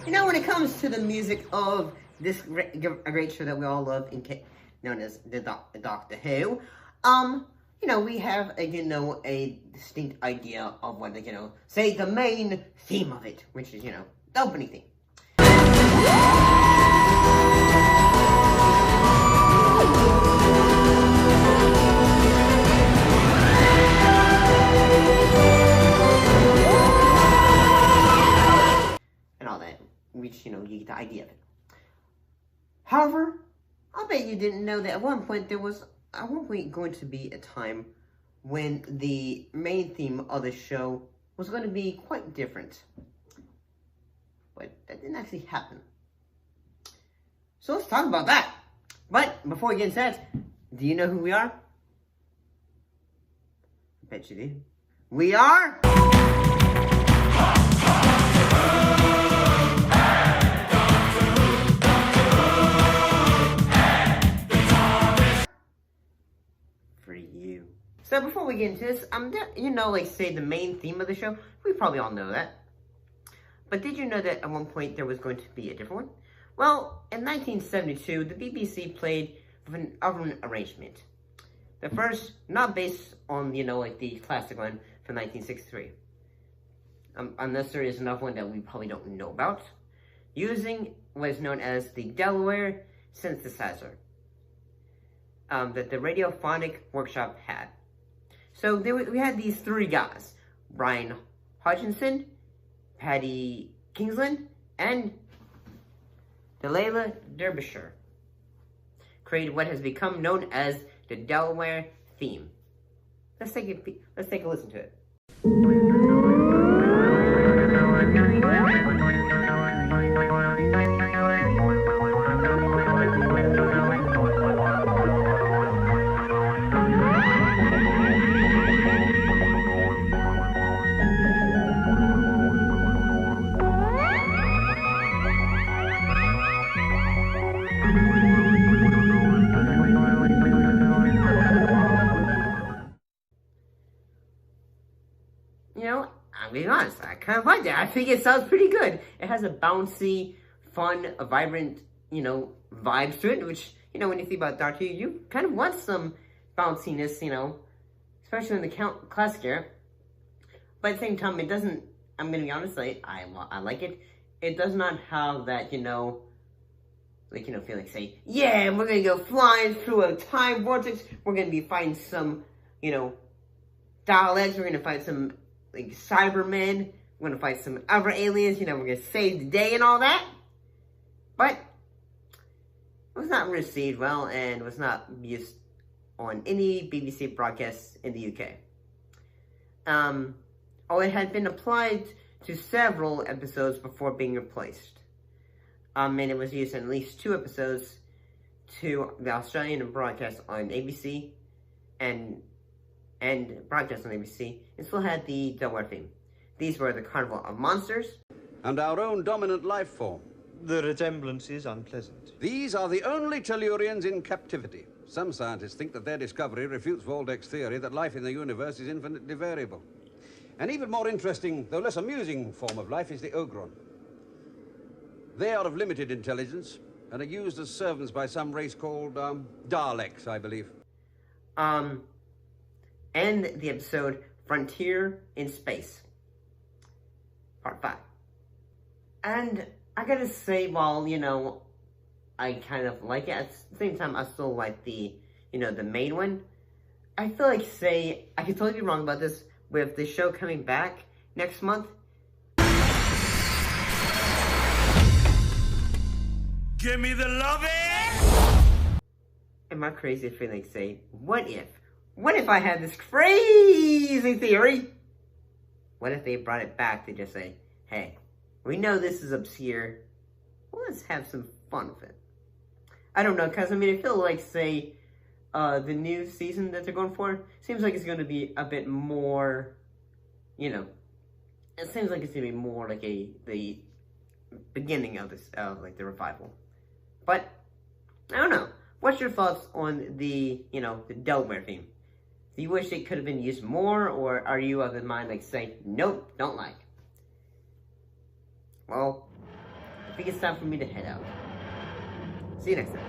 You know, when it comes to the music of this a great show that we all love, known as the Doctor Who, you know, we have a distinct idea of what say the main theme of it, which is the opening theme. And all that, which you get the idea of it. However, I bet you didn't know that at one point there was going to be a time when the main theme of the show was going to be quite different. But that didn't actually happen. So let's talk about that. But before we get into that, do you know who we are? I bet you do. We are... for you. So before we get into this, say the main theme of the show, we probably all know that. But did you know that at one point there was going to be a different one? Well, in 1972, the BBC played with an oven arrangement. The first, not based on, the classic one from 1963. Unless there is another one that we probably don't know about. Using what is known as the Delaware synthesizer. That the Radiophonic Workshop had. So we had these three guys. Brian Hodgkinson, Paddy Kingsland, and Delaware Derbyshire. Created what has become known as the Delaware theme. Let's take a listen to it. I'm being honest, I kind of like that. I think it sounds pretty good. It has a bouncy, fun, a vibrant, vibes to it, which, when you think about Doctor Who, you kind of want some bounciness, especially in the classic era. But at the same time, it doesn't, I'm going to be honest, I like it. It does not have that, feel like, say, yeah, we're going to go flying through a time vortex. We're going to be fighting some, Daleks. We're going to fight some Cybermen, we're gonna fight some other aliens, we're gonna save the day and all that. But it was not received well and was not used on any BBC broadcasts in the UK. It had been applied to several episodes before being replaced. And it was used in at least 2 episodes to the Australian broadcast on ABC and broadcast on ABC, and still had the Delaware theme. These were the Carnival of Monsters. And our own dominant life form. The resemblance is unpleasant. These are the only Tellurians in captivity. Some scientists think that their discovery refutes Waldeck's theory that life in the universe is infinitely variable. An even more interesting, though less amusing, form of life is the Ogron. They are of limited intelligence and are used as servants by some race called Daleks, I believe. And the episode Frontier in Space, Part 5. And I gotta say, while, I kind of like it, at the same time, I still like the, the main one. I feel like, I could totally be wrong about this, with the show coming back next month. Give me the loving! Am I crazy if I say, what if I had this crazy theory? What if they brought it back to just say, hey, we know this is obscure, let's have some fun with it. I don't know, because, I feel like, the new season that they're going for, seems like it's going to be a bit more, it seems like it's going to be more like the beginning of this, the revival. But, I don't know. What's your thoughts on the, the Delaware theme? Do you wish it could have been used more, or are you of the mind, saying, nope, don't like? Well, think it's time for me to head out. See you next time.